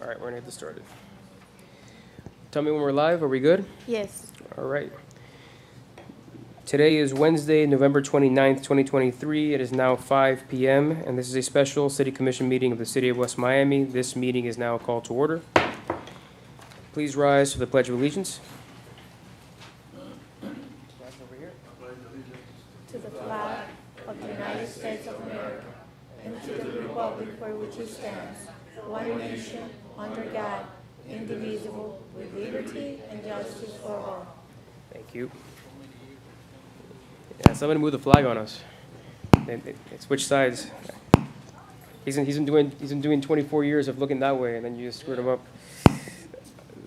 All right, we're gonna get this started. Tell me when we're live. Are we good? Yes. All right. Today is Wednesday, November 29th, 2023. It is now 5 p.m., and this is a special City Commission meeting of the City of West Miami. This meeting is now called to order. Please rise for the Pledge of Allegiance. To the flag of the United States of America and to the republic for which it stands, one nation, under God, indivisible, with liberty and justice for all. Thank you. Yeah, somebody move the flag on us. They switch sides. He's been doing 24 years of looking that way, and then you just screwed him up.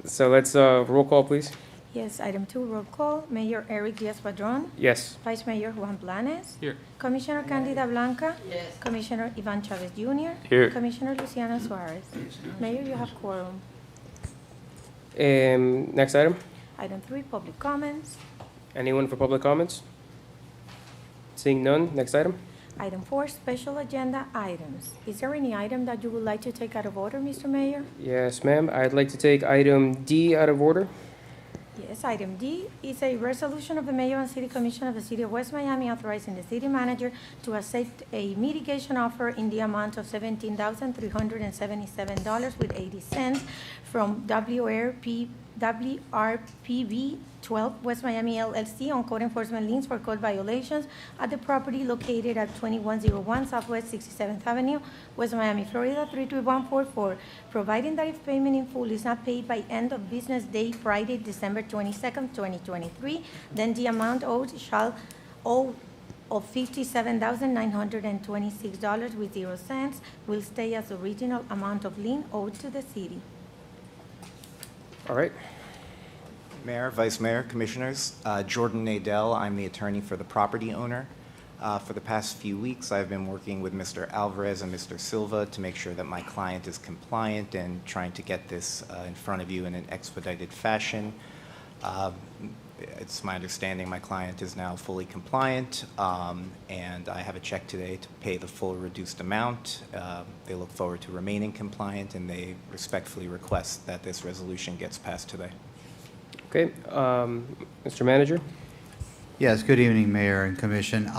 So let's roll call, please. Yes, item 2, roll call. Mayor Eric Diaz-Padrón. Yes. Vice Mayor Juan Blanes. Here. Commissioner Candida Blanca. Yes. Commissioner Ivan Chavez Jr. Here. Commissioner Luciana Suarez. Mayor, you have quorum. Next item. Item 3, public comments. Anyone for public comments? Seeing none. Next item. Item 4, special agenda items. Is there any item that you would like to take out of order, Mr. Mayor? Yes, ma'am. I'd like to take item D out of order. Yes, item D is a resolution of the Mayor and City Commission of the City of West Miami authorizing the city manager to accept a mitigation offer in the amount of $17,377.80 from WRPB 12 West Miami LLC on code enforcement liens for code violations at the property located at 2101 Southwest 67th Avenue, West Miami, Florida 32144, providing that if payment in full is not paid by end of business day Friday, December 22nd, 2023, then the amount owed shall owe of $57,926.00 will stay as the original amount of lien owed to the city. All right. Mayor, Vice Mayor, Commissioners, Jordan Nadell, I'm the attorney for the property owner. For the past few weeks, I've been working with Mr. Alvarez and Mr. Silva to make sure that my client is compliant and trying to get this in front of you in an expedited fashion. It's my understanding my client is now fully compliant, and I have a check today to pay the full reduced amount. They look forward to remaining compliant, and they respectfully request that this resolution gets passed today. Okay. Mr. Manager? Yes, good evening, Mayor and Commission.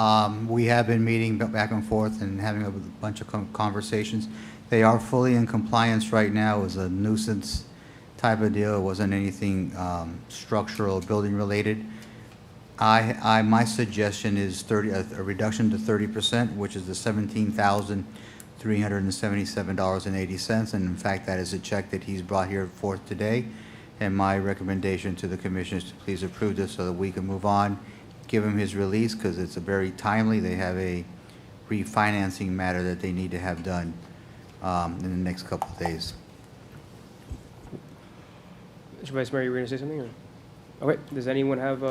We have been meeting back and forth and having a bunch of conversations. They are fully in compliance right now. It was a nuisance type of deal. It wasn't anything structural, building related. My suggestion is a reduction to 30%, which is the $17,377.80. And in fact, that is a check that he's brought here forth today. And my recommendation to the Commission is to please approve this so that we can move on, give him his release, because it's a very timely. They have a refinancing matter that they need to have done in the next couple of days. Mr. Vice Mayor, you were going to say something? Or? Okay. Does anyone have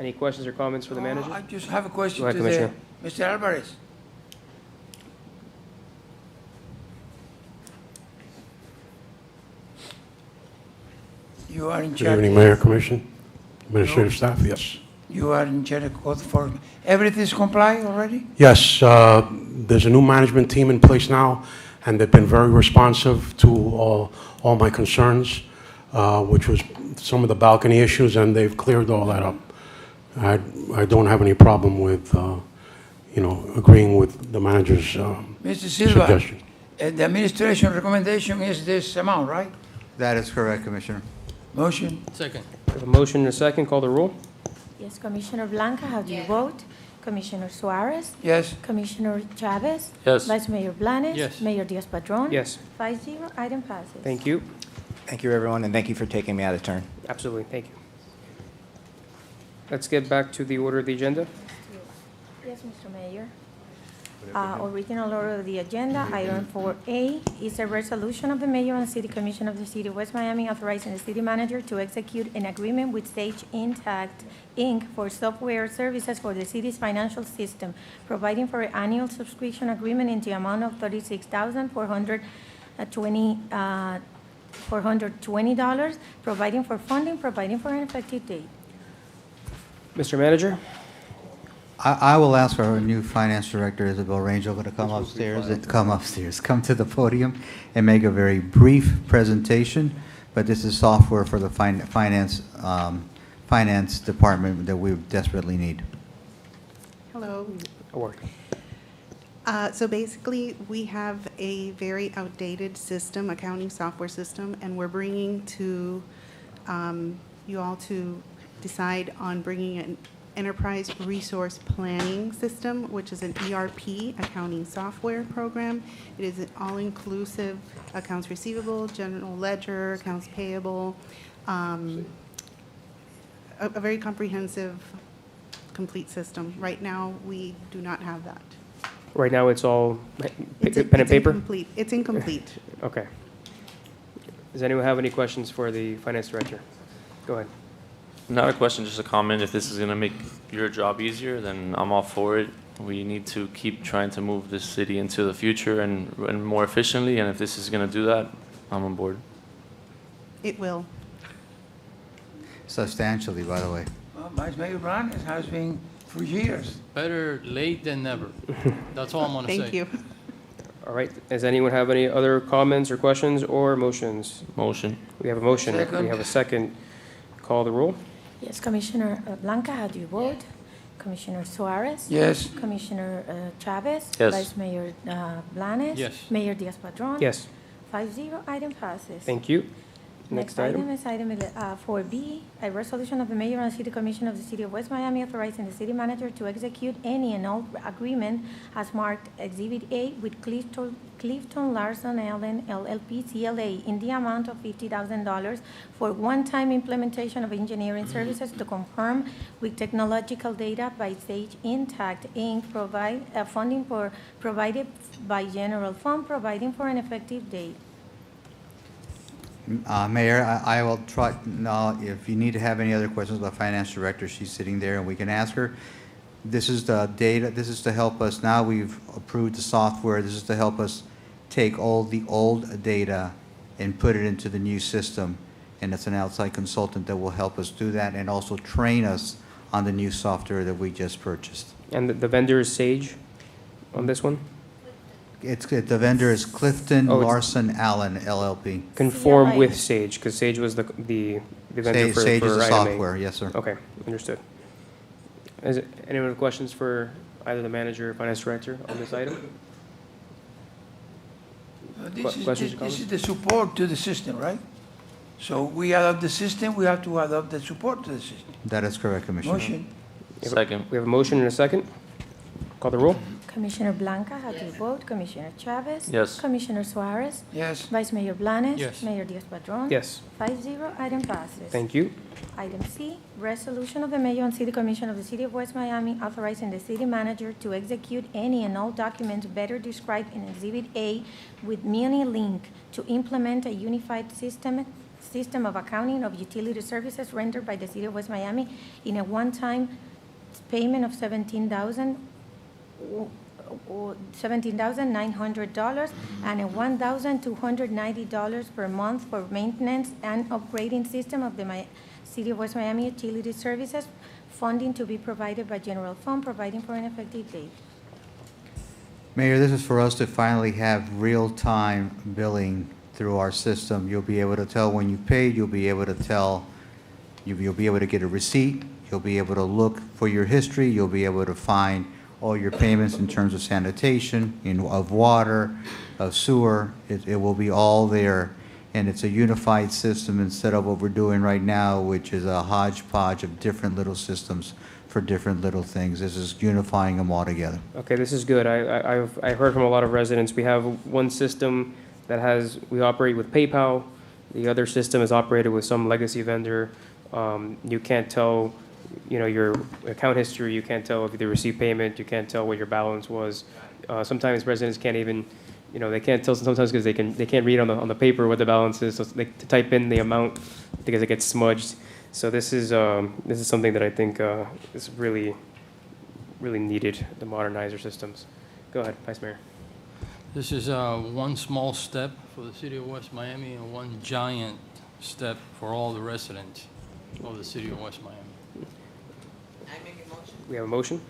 any questions or comments for the manager? I just have a question Go ahead, Commissioner. to Mr. Alvarez. You are in Good charge. evening, Mayor, Commission, Administrative Staff, yes. You are in charge of code enforcement. Everything's comply already? Yes, there's a new management team in place now, and they've been very responsive to all my concerns, which was some of the balcony issues, and they've cleared all that up. I don't have any problem with, agreeing with the manager's Mr. Silva, suggestion. the administration recommendation is this amount, right? That is correct, Commissioner. Motion? We have a motion and a second. Call the roll. Yes, Commissioner Blanca, how do you vote? Commissioner Suarez? Yes. Commissioner Chavez? Yes. Vice Mayor Blanes? Yes. Mayor Diaz-Padrón? Yes. 5-0, item passes. Thank you. Thank you, everyone, and thank you for taking me out of turn. Absolutely. Thank you. Let's get back to the order of the agenda. Yes, Mr. Mayor. Original order of the agenda, item 4A, is a resolution of the Mayor and City Commission of the City of West Miami authorizing the city manager to execute an agreement with Sage Intact, Inc. for software services for the city's financial system, providing for an annual subscription agreement in the amount of $36,420, providing for funding, providing for an effective date. Mr. Manager? I will ask our new finance director, Isabel Rangel, to come upstairs, come to the podium and make a very brief presentation. But this is software for the finance department that we desperately need. Hello. Award. So basically, we have a very outdated system, accounting software system, and we're bringing to you all to decide on bringing an enterprise resource planning system, which is an ERP, accounting software program. It is an all-inclusive accounts receivable, general ledger, accounts payable, a very comprehensive, complete system. Right now, we do not have that. Right now, it's all It's pen and paper? incomplete. It's incomplete. Okay. Does anyone have any questions for the finance director? Go ahead. Not a question, just a comment. If this is going to make your job easier, then I'm all for it. We need to keep trying to move this city into the future and more efficiently, and if this is going to do that, I'm on board. It will. Substantially, by the way. Well, Vice Mayor Blanes has been for years. Better late than never. That's all I'm gonna say. Thank you. All right. Does anyone have any other comments or questions or motions? Motion. We have a motion. Second. We have a second. Call the roll. Yes, Commissioner Blanca, how do you vote? Commissioner Suarez? Yes. Commissioner Chavez? Yes. Vice Mayor Blanes? Yes. Mayor Diaz-Padrón? Yes. 5-0, item passes. Thank you. Next item. is item 4B, a resolution of the mayor and city commission of the city of West Miami authorizing the city manager to execute any and all agreement as marked Exhibit A with Clifton Larson Allen LLP CLA in the amount of $50,000 for one-time implementation of engineering services to confirm with technological data by Sage Intact Inc. Funding provided by general fund, providing for an effective date. Mayor, I will try, now, if you need to have any other questions about finance director, she's sitting there and we can ask her. This is the data, this is to help us, now we've approved the software, this is to help us take all the old data and put it into the new system. And it's an outside consultant that will help us do that and also train us on the new software that we just purchased. And the vendor is Sage on this one? The vendor is Clifton Oh, it's- Larson Allen LLP. Conform CLA. with Sage, because Sage was the vendor for Sage is for the item A. software, yes, sir. Okay, understood. Anyone have questions for either the manager or finance director on this item? Questions or This is the support to the system, right? So we adopt the system, we have to adopt the support to the system. That is correct, Commissioner. Motion. Second. We have a motion and a second. Call the roll. Commissioner Blanca, how do you vote? Commissioner Chavez? Yes. Commissioner Suarez? Yes. Vice Mayor Blanes? Yes. Mayor Diaz-Padrón? Yes, 5-0, item passes. thank you. Item C, resolution of the mayor and city commission of the city of West Miami authorizing the city manager to execute any and all documents better described in Exhibit A with Muni Link to implement a unified system of accounting of utility services rendered by the city of West Miami in a one-time payment of $17,900 and a $1,290 per month for maintenance and upgrading system of the City of West Miami utility services, funding to be provided by general fund, providing for an effective date. Mayor, this is for us to finally have real-time billing through our system. You'll be able to tell when you paid, you'll be able to tell, you'll be able to get a receipt, you'll be able to look for your history, you'll be able to find all your payments in terms of sanitation, of water, of sewer. It will be all there, and it's a unified system instead of what we're doing right now, which is a hodgepodge of different little systems for different little things. This is unifying them all together. Okay, this is good. I've heard from a lot of residents. We have one system that we operate with PayPal. The other system is operated with some legacy vendor. You can't tell, your account history. You can't tell if they received payment. You can't tell what your balance was. Sometimes residents can't even, they can't tell sometimes because they can't read on the paper what the balance is. So they to type in the amount because it gets smudged. So this is something that I think is really, really needed to modernize our systems. Go ahead, Vice Mayor. This is one small step for the city of West Miami and one giant step for all the residents of the city of West Miami. We have a motion.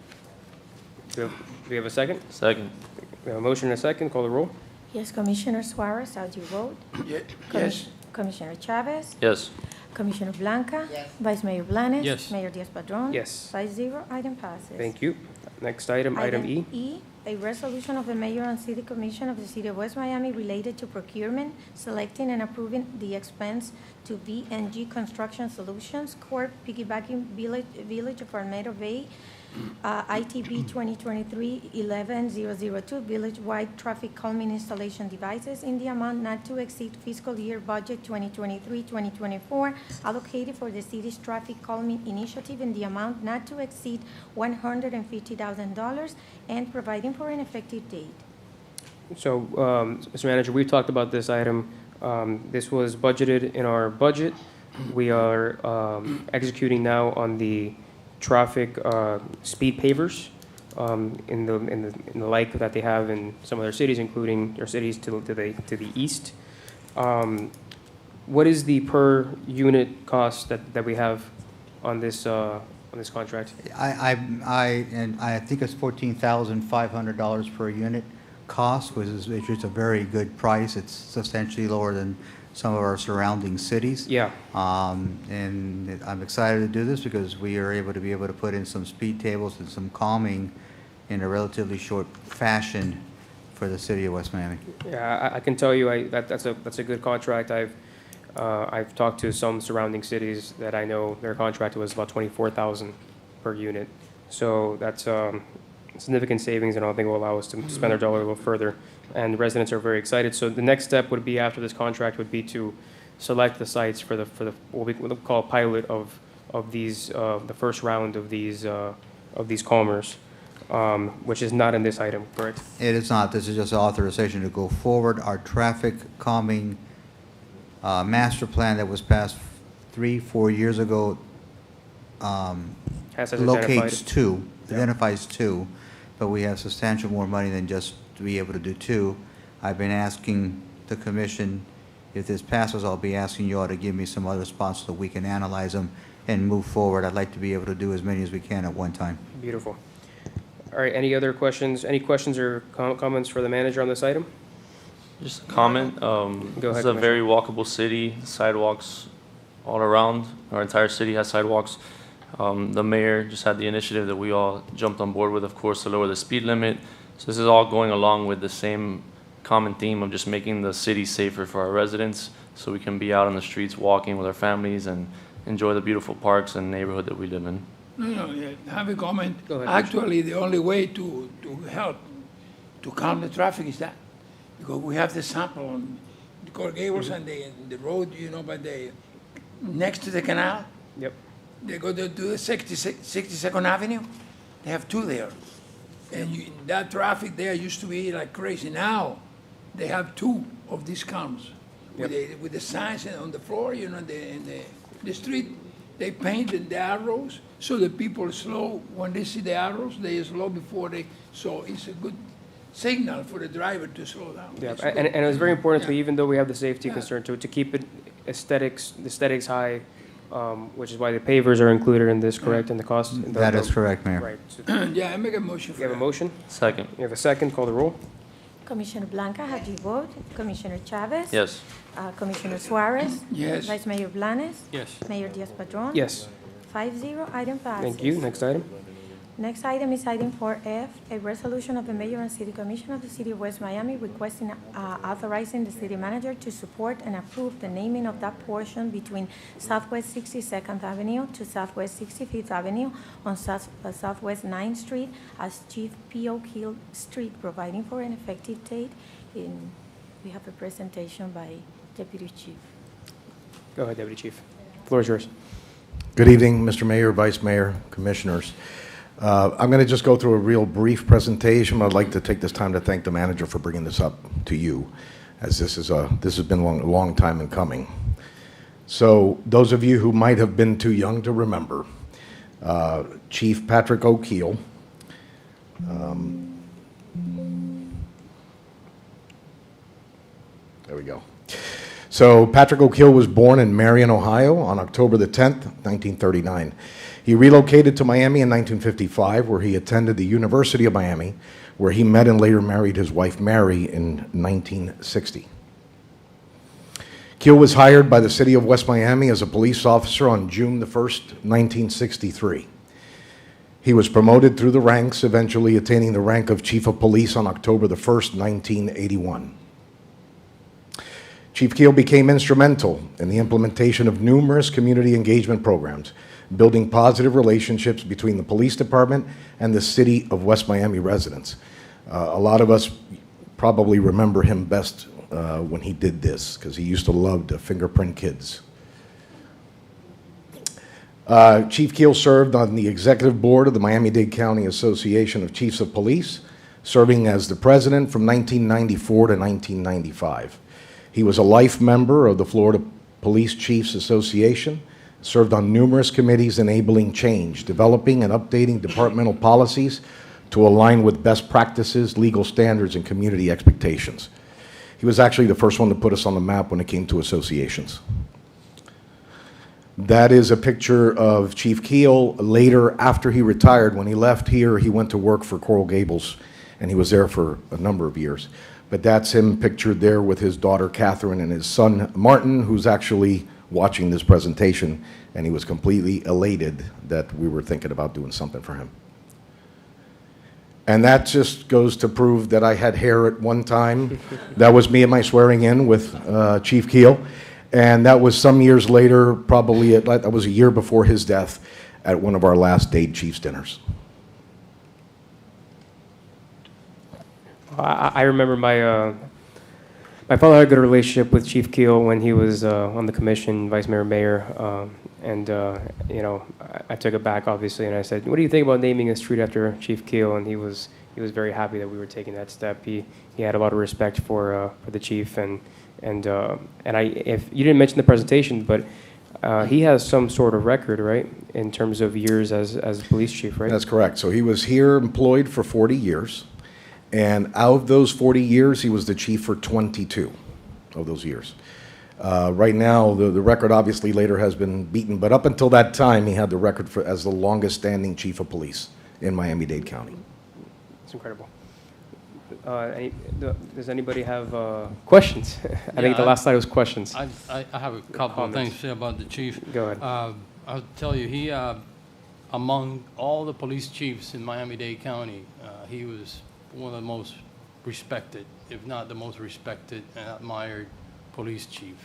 Do we have a second? Second. We have a motion and a second. Call the roll. Yes, Commissioner Suarez, how do you vote? Yes. Commissioner Chavez? Yes. Commissioner Blanca? Vice Mayor Blanes? Yes. Mayor Diaz-Padrón? Yes. 5-0, item passes. Thank you. Next item, item E. A resolution of the Mayor and City Commission of the City of West Miami related to procurement, selecting and approving the expense to VNG Construction Solutions Corp., piggybacking Village of Palmetto Bay, ITB 2023-11002, village-wide traffic calming installation devices in the amount not to exceed fiscal year budget 2023-2024, allocated for the city's traffic calming initiative in the amount not to exceed $150,000, and providing for an effective date. So, Mr. Manager, we've talked about this item. This was budgeted in our budget. We are executing now on the traffic speed pavers in the like that they have in some other cities, including their cities to the east. What is the per unit cost that we have on this contract? I think it's $14,500 per unit cost, which is a very good price. It's substantially lower than some of our surrounding cities. Yeah. And I'm excited to do this because we are able to put in some speed tables and some calming in a relatively short fashion for the city of West Miami. Yeah, I can tell you that's a good contract. I've talked to some surrounding cities that I know their contract was about $24,000 per unit. So that's significant savings, and I don't think will allow us to spend our dollar a little further. And residents are very excited. So the next step would be after this contract would be to select the sites for the what we call pilot of these the first round of these calmers, which is not in this item, correct? It is not. This is just authorization to go forward. Our traffic calming master plan that was passed 3-4 years ago identifies two, but we have substantial more money than just to be able to do two. I've been asking the commission, if this passes, I'll be asking you all to give me some other spots so we can analyze them and move forward. I'd like to be able to do as many as we can at one time. Beautiful. All right, any other questions? Any questions or comments for the manager on this item? Just a comment. Go ahead, It's a very walkable city, sidewalks all around. Our entire city has sidewalks. The mayor just had the initiative that we all jumped on board with, of course, to lower the speed limit. So this is all going along with the same common theme of just making the city safer for our residents, so we can be out on the streets walking with our families and enjoy the beautiful parks and neighborhood that we live in. No, I have a comment. Go ahead, Actually, the only way to help to calm the traffic is that, because we have the sample on the Coral Gables and the road, by the next to the canal. Yep. They go to the 62nd Avenue. They have two there. And that traffic there used to be like crazy. Now, they have two of these calms with the signs on the floor, in the street. They painted the arrows so the people slow. When they see the arrows, they slow before they. So it's a good signal for the driver to slow down. Yeah, It's and good. it was very important to, Yeah. even though we have the safety concern, to keep it aesthetics high, which is why the pavers are included in this, correct, in the cost? That is correct, Mayor. Right. So Yeah, I make a motion for you have a that. motion? Second. You have a second? Call the roll. Commissioner Blanca, how do you vote? Commissioner Chavez? Yes. Commissioner Suarez? Yes. Vice Mayor Blanes? Yes. Mayor Diaz-Padrón? Yes. 5-0, item passes. Thank you. Next item. Next item is item 4F, a resolution of the Mayor and City Commission of the City of West Miami requesting, authorizing the city manager to support and approve the naming of that portion between Southwest 62nd Avenue to Southwest 65th Avenue on Southwest 9th Street as Chief P.O. Hill Street, providing for an effective date. We have a presentation by Deputy Chief. Go ahead, Deputy Chief. Floor is yours. Good evening, Mr. Mayor, Vice Mayor, Commissioners. I'm going to just go through a real brief presentation. I'd like to take this time to thank the manager for bringing this up to you, as this has been a long time in coming. So those of you who might have been too young to remember, Chief Patrick O'Keel, there we go. So Patrick O'Keel was born in Marion, Ohio on October the 10th, 1939. He relocated to Miami in 1955, where he attended the University of Miami, where he met and later married his wife Mary in 1960. Keel was hired by the city of West Miami as a police officer on June the 1st, 1963. He was promoted through the ranks, eventually attaining the rank of Chief of Police on October the 1st, 1981. Chief Keel became instrumental in the implementation of numerous community engagement programs, building positive relationships between the police department and the city of West Miami residents. A lot of us probably remember him best when he did this, because he used to love to fingerprint kids. Chief Keel served on the executive board of the Miami-Dade County Association of Chiefs of Police, serving as the president from 1994 to 1995. He was a life member of the Florida Police Chiefs Association, served on numerous committees enabling change, developing and updating departmental policies to align with best practices, legal standards, and community expectations. He was actually the first one to put us on the map when it came to associations. That is a picture of Chief Keel later after he retired. When he left here, he went to work for Coral Gables, and he was there for a number of years. But that's him pictured there with his daughter Catherine and his son Martin, who's actually watching this presentation, and he was completely elated that we were thinking about doing something for him. And that just goes to prove that I had hair at one time. That was me at my swearing in with Chief Keel. And that was some years later, probably that was a year before his death at one of our last Dade Chiefs dinners. I remember my father had a good relationship with Chief Keel when he was on the commission, vice mayor, you know, I took it back obviously, and I said, "What do you think about naming a street after Chief Keel?" And he was very happy that we were taking that step. He had a lot of respect for the chief, and if you didn't mention the presentation, but he has some sort of record, right, in terms of years as police chief, right? That's correct. So he was here employed for 40 years. And out of those 40 years, he was the chief for 22 of those years. Right now, the record obviously later has been beaten, but up until that time, he had the record as the longest-standing chief of police in Miami-Dade County. It's incredible. Does anybody have questions? I think the last slide was questions. I have a couple of things to say about the chief. Go ahead. I'll tell you, he, among all the police chiefs in Miami-Dade County, he was one of the most respected, if not the most respected and admired police chief.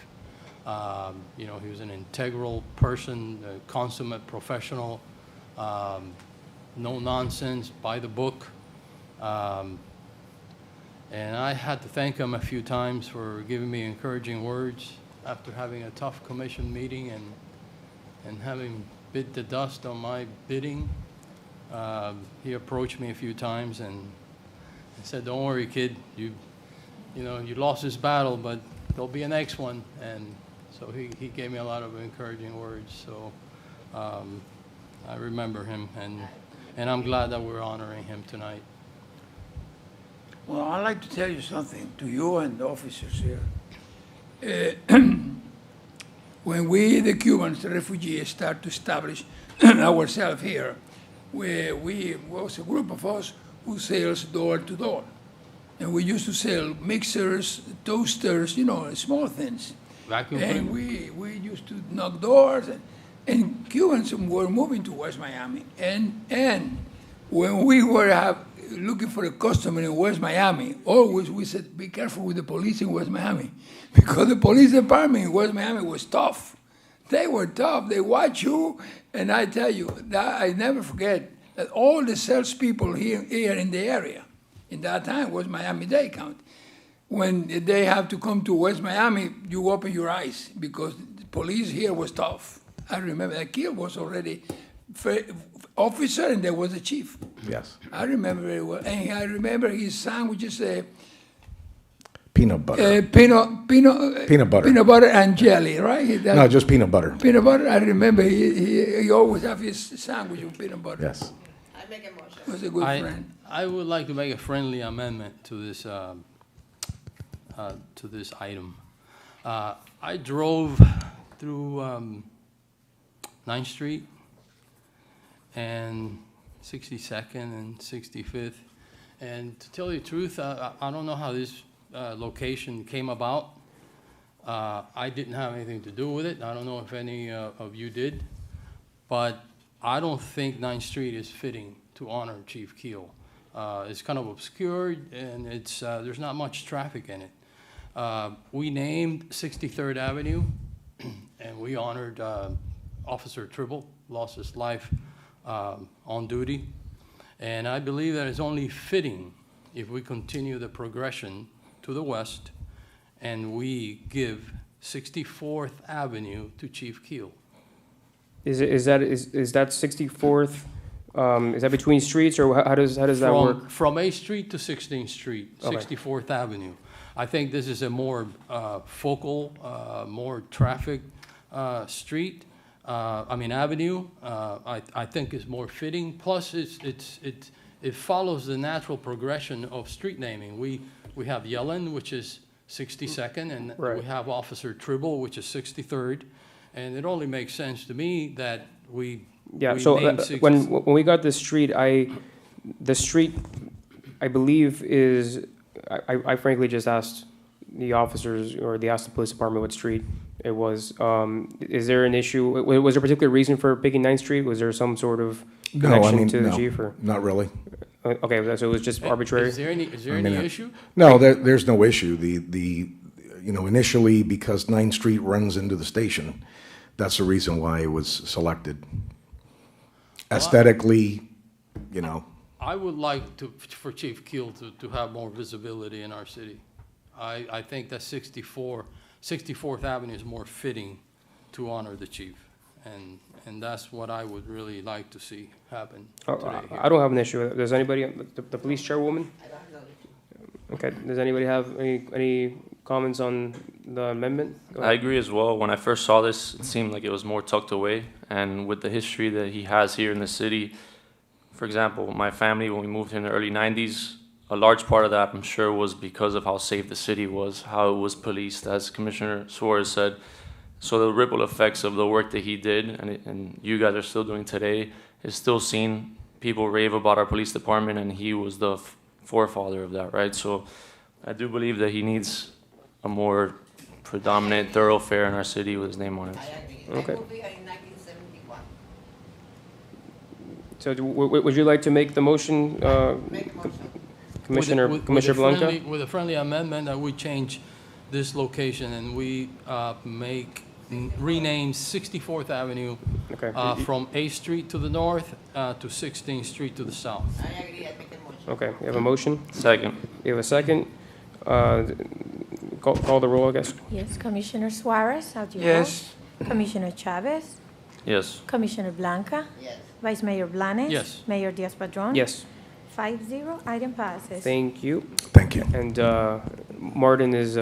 You know, he was an integral person, a consummate professional, no nonsense, by the book. And I had to thank him a few times for giving me encouraging words after having a tough commission meeting and having bit the dust on my bidding. He approached me a few times and said, "Don't worry, kid, you know, you lost this battle, but there'll be a next one." And so he gave me a lot of encouraging words. So I remember him, and I'm glad that we're honoring him tonight. Well, I'd like to tell you something to you and the officers here. When we, the Cubans, the refugees, start to establish ourselves here, we was a group of us who sells door to door. And we used to sell mixers, toasters, you know, small things. Vacuum And cleaner. we used to knock doors. And Cubans were moving to West Miami. And when we were looking for a customer in West Miami, always we said, be careful with the police in West Miami. Because the police department in West Miami was tough. They were tough. They watch you. And I tell you, that I never forget that all the salespeople here in the area, in that time was Miami-Dade County. When they have to come to West Miami, you open your eyes because the police here was tough. I remember that Keel was already officer and there was a chief. Yes. I remember very well. And I remember his sandwiches, Peanut butter. peanut butter and jelly, right? No, just peanut butter. Peanut butter. I remember he always have his sandwich with peanut butter. Yes. I make a motion. He was a good friend. I would like to make a friendly amendment to this item. I drove through 9th Street and 62nd and 65th. And to tell you the truth, I don't know how this location came about. I didn't have anything to do with it. I don't know if any of you did. But I don't think 9th Street is fitting to honor Chief Keel. It's kind of obscured, and there's not much traffic in it. We named 63rd Avenue, and we honored Officer Tribble, lost his life on duty. And I believe that it's only fitting if we continue the progression to the west and we give 64th Avenue to Chief Keel. Is that 64th, is that between streets, or how does that work? From 8th Street to 16th Street, Okay. 64th Avenue. I think this is a more focal, more traffic street. Avenue. I think is more fitting. Plus, it follows the natural progression of street naming. We have Yellen, which is 62nd, and Right. we have Officer Tribble, which is 63rd. And it only makes sense to me that we Yeah, we so name when we got the street, I believe is, I frankly just asked the officers, or asked the police department what street it was. Is there an issue, was there a particular reason for picking 9th Street? Was there some sort of connection to the chief, or? Not really. Okay, so it was just arbitrary? Is there any issue? No, there's no issue. Initially, because 9th Street runs into the station, that's the reason why it was selected. Aesthetically, I would like for Chief Keel to have more visibility in our city. I think that 64th Avenue is more fitting to honor the chief. And that's what I would really like to see happen today here. I don't have an issue with it. Does anybody, the police chairwoman? Okay, does anybody have any comments on the amendment? Go I ahead. agree as well. When I first saw this, it seemed like it was more tucked away. And with the history that he has here in the city, for example, my family, when we moved here in the early 90s, a large part of that, I'm sure, was because of how safe the city was, how it was policed, as Commissioner Suarez said. So the ripple effects of the work that he did, and you guys are still doing today, is still seen. People rave about our police department, and he was the forefather of that, right? So I do believe that he needs a more predominant thoroughfare in our city with his name on it. Okay. So would you like to make the motion, Commissioner Blanca? With a friendly amendment that we change this location and we rename 64th Avenue Okay. from 8th Street to the north to 16th Street to the south. Okay, you have a motion? Second. You have a second? Call the roll, I guess. Yes, Commissioner Suarez, how do you vote? Yes. Commissioner Chavez, Yes. Commissioner Blanca. Yes. Vice Mayor Blanes. Yes. Mayor Diaz-Padrón. Yes, 5-0, item passes. thank you. Thank you. And Martin is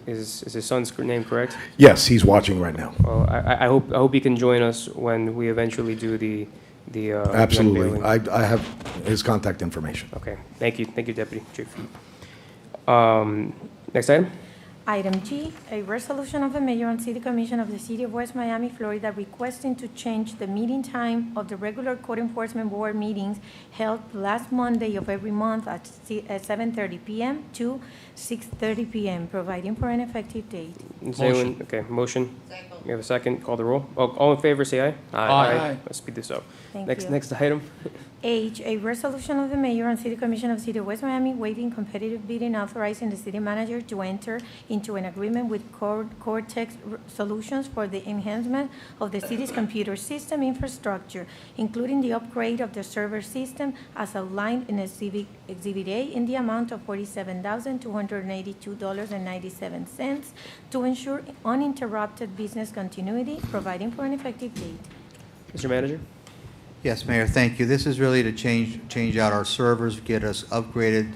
his son's name, correct? Yes, he's watching right now. Well, I hope he can join us when we eventually do the Absolutely. unveiling. I have his contact information. Okay, thank you, Deputy Chief. Next item? Item G, a resolution of the mayor and city commission of the city of West Miami, Florida, requesting to change the meeting time of the regular code enforcement board meetings held last Monday of every month at 7:30 p.m. to 6:30 p.m., providing for an effective date. Is anyone- Okay, motion. You have a second, call the roll. All in favor, say aye. Aye. Let's speed this up. Thank Next, you. next item? H, a resolution of the mayor and city commission of the city of West Miami waiving competitive bidding, authorizing the city manager to enter into an agreement with Cortex Solutions for the enhancement of the city's computer system infrastructure, including the upgrade of the server system as outlined in Exhibit A in the amount of $47,282.97 to ensure uninterrupted business continuity, providing for an effective date. Mr. Manager? Yes, Mayor, thank you. This is really to change out our servers, get us upgraded,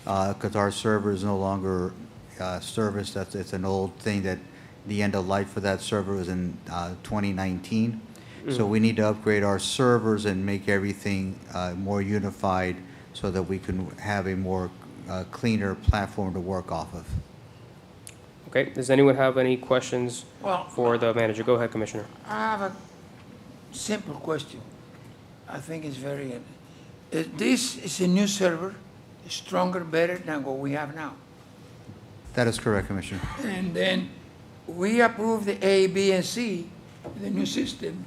because our server is no longer serviced. It's an old thing that the end of life for that server was in 2019. So we need to upgrade our servers and make everything more unified so that we can have a more cleaner platform to work off of. Okay, does anyone have any questions Well, for the manager? Go ahead, Commissioner. I have a simple question. I think it's very, this is a new server, stronger, better than what we have now. That is correct, Commissioner. And then we approved the A, B, and C, the new system.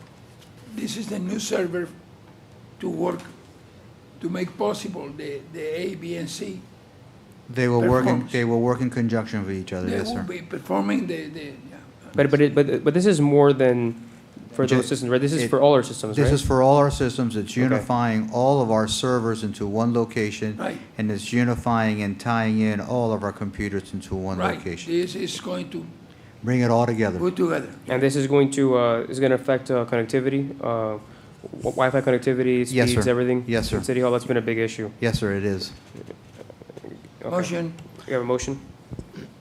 This is the new server to work, to make possible the A, B, and C. They will Performance. they will work in conjunction with each other, They yes, will sir. be performing yeah. But this is more than for those systems, right? This is for all our systems, right? This is for all our systems. It's Okay. unifying all of our servers into one location. Right. And it's unifying and tying in all of our computers into one Right, location. this is going to Bring it all together. put together. And this is going to, affect connectivity, Wi-Fi connectivity, Yes, speeds, sir. everything? Yes, sir. In City Hall, that's been a big issue. Yes, sir, it is. Okay. Motion, You have a motion?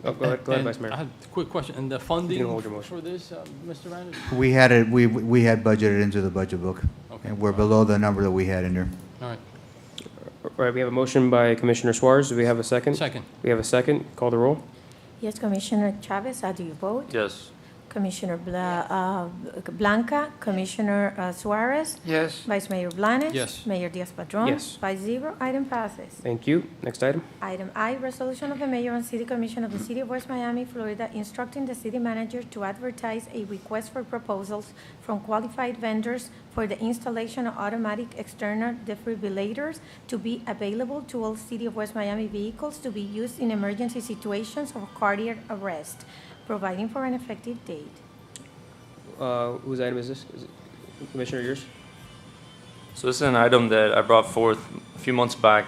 Oh, go ahead, And Vice I Mayor. have a quick question, and the funding hold your motion. for this, Mr. Manager? We had it, we had budgeted into the budget book. Okay. And we're below the number that we had in there. All right, All right, we have a motion by Commissioner Suarez. Do we have a second? second. We have a second. Call the roll. Yes, Commissioner Chavez, how do you vote? Yes. Commissioner Blanca, Commissioner Suarez, yes. Vice Mayor Blanes. Yes. Mayor Diaz-Padrón. Yes. 5-0, item passes. Thank you. Next item. Item I, resolution of the mayor and city commission of the city of West Miami, Florida, instructing the city manager to advertise a request for proposals from qualified vendors for the installation of automatic external defibrillators to be available to all city of West Miami vehicles to be used in emergency situations of cardiac arrest, providing for an effective date. Whose item is this? Is it Commissioner, yours? So this is an item that I brought forth a few months back,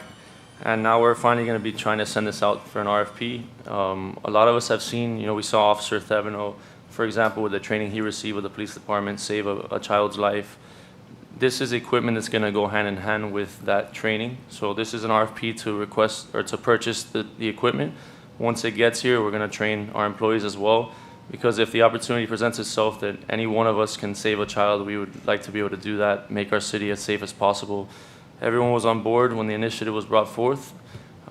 and now we're finally going to be trying to send this out for an RFP. A lot of us have seen, we saw Officer Theveno, for example, with the training he received with the police department, save a child's life. This is equipment that's going to go hand in hand with that training. So this is an RFP to request or to purchase the equipment. Once it gets here, we're going to train our employees as well, because if the opportunity presents itself that any one of us can save a child, we would like to be able to do that, make our city as safe as possible. Everyone was on board when the initiative was brought forth,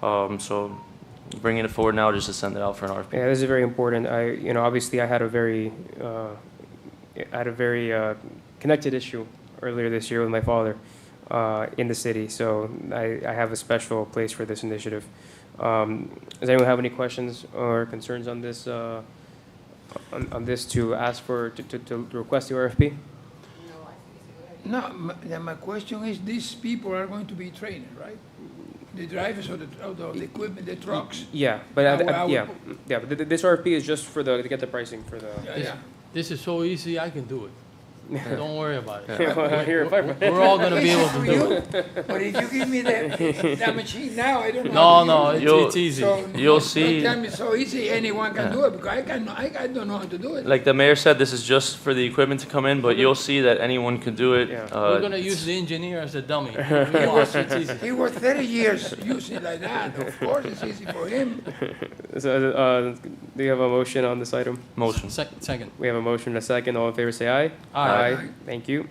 so bringing it forward now just to send it out for an RFP. Yeah, this is very important. Obviously, I had a very connected issue earlier this year with my father in the city, so I have a special place for this initiative. Does anyone have any questions or concerns on this, on this to ask for, to request the RFP? No, my question is, these people are going to be trained, right? The drivers of the equipment, the trucks. Yeah, but but this RFP is just for to get the pricing for the. Yeah. This is so easy, I can do it. Don't worry about it. Here, We're all gonna be able to For do you, it. but if you give me that machine now, I don't know. No, how to use it. it's easy. So, You'll don't see. tell me so easy, anyone can do it, because I don't know how to do it. Like the mayor said, this is just for the equipment to come in, but you'll see that anyone can do it. Yeah. We're gonna use the engineer as a dummy. Watch, it's easy. He was 30 years using it like that, of course it's easy for him. So, do you have a motion on this item? Motion. Second. We have a motion and a second. All in favor, say aye. Aye. Thank you.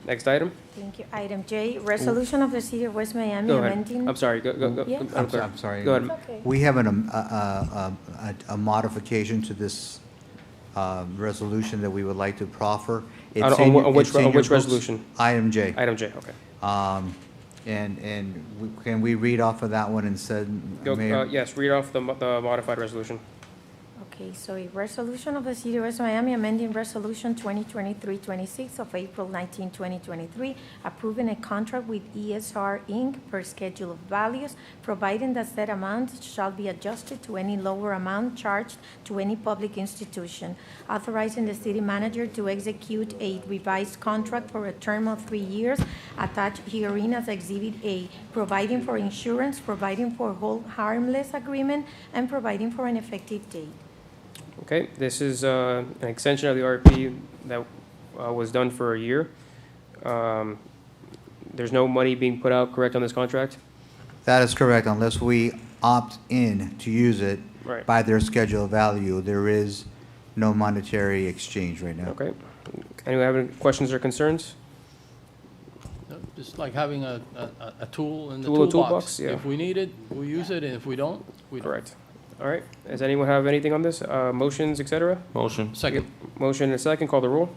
Next item. Thank you. Item J, resolution of the city of West Miami Go ahead. amending. I'm sorry. Go. Yeah. Madam Clerk. I'm sorry. Go ahead. Okay. We have a modification to this resolution that we would like to proffer. It's On in- which it's in your which books. resolution? Item J. Item J. Okay. Can we read off of that one instead, Go. Mayor? Yes. Read off the modified resolution. Okay, so a resolution of the City of West Miami amending Resolution 2023-26 of April 19, 2023, approving a contract with ESR Inc. per schedule of values, providing that said amount shall be adjusted to any lower amount charged to any public institution, authorizing the city manager to execute a revised contract for a term of 3 years, attached herein as Exhibit A, providing for insurance, providing for hold harmless agreement, and providing for an effective date. Okay. This is an extension of the RFP that was done for a year. There's no money being put out, correct, on this contract? That is correct, unless we opt in to use it Right. by their schedule of value, there is no monetary exchange right now. Okay. Anyone have any questions or concerns? Just like having a tool in the Tool in the toolbox. toolbox, yeah. If we need it, we use it, and if we don't, we don't. Correct. All right, does anyone have anything on this? Motions, et cetera? Motion. Second. Motion and a second, call the roll.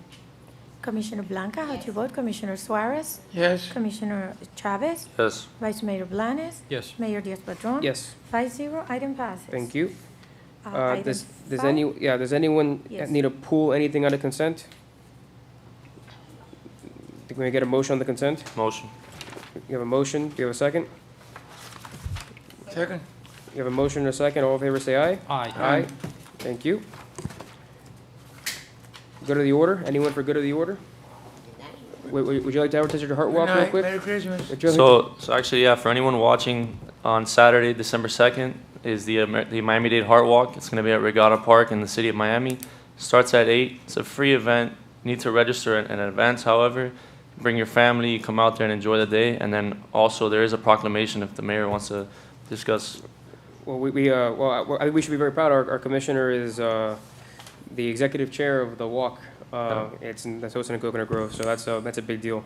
Commissioner Blanca, how do you vote? Commissioner Suarez? Yes. Commissioner Chavez? Yes. Vice Mayor Blanes? Yes. Mayor Diaz-Padrón? Yes, 5-0, item passes. thank you. Item Does five. does anyone Yes. need to pull anything under consent? Can we get a motion on the consent? Motion. You have a motion, do you have a second? Second. You have a motion and a second, all in favor say aye. Aye. Aye, thank you. Good of the order, anyone for good of the order? Would you like to advertise your Heart Walk Good real night. quick? Merry Christmas. Would you like- So actually, yeah, for anyone watching, on Saturday, December 2nd, is the Miami-Dade Heart Walk. It's going to be at Regatta Park in the city of Miami. Starts at 8. It's a free event. You need to register in advance, however. Bring your family, come out there and enjoy the day. And then also, there is a proclamation if the mayor wants to discuss. Well, I think we should be very proud. Our commissioner is the executive chair of the walk. That's hosted in Coconut Grove, so that's a big deal.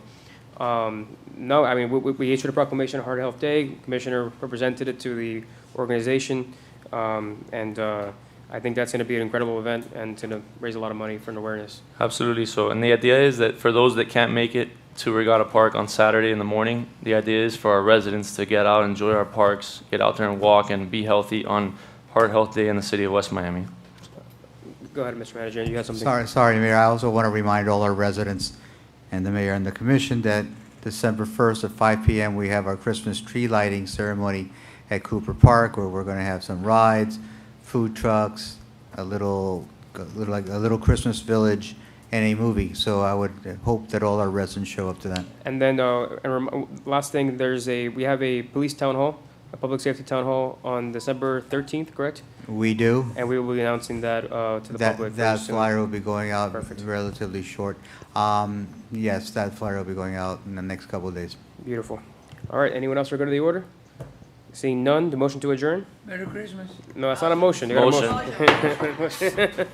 No, I mean, we issued a proclamation on Heart Health Day. Commissioner represented it to the organization, and I think that's going to be an incredible event and it's going to raise a lot of money for an awareness. Absolutely. So, and the idea is that for those that can't make it to Regatta Park on Saturday in the morning, the idea is for our residents to get out, enjoy our parks, get out there and walk and be healthy on Heart Health Day in the city of West Miami. Go ahead, Mr. Manager, you have something? Sorry, Mayor. I also want to remind all our residents and the mayor and the commission that December 1st at 5 p.m. we have our Christmas tree lighting ceremony at Cooper Park, where we're going to have some rides, food trucks, a little Christmas village, and a movie. So I would hope that all our residents show up to that. And then, last thing, we have a police town hall, a public safety town hall on December 13th, correct? We do. And we will be announcing that to the public. That very soon. flyer will be going out Perfect. relatively short. Yes, that flyer will be going out in the next couple of days. Beautiful. All right, anyone else for go to the order? Seeing none, the motion to adjourn? Merry Christmas. No, that's not a motion. You got a Motion. motion.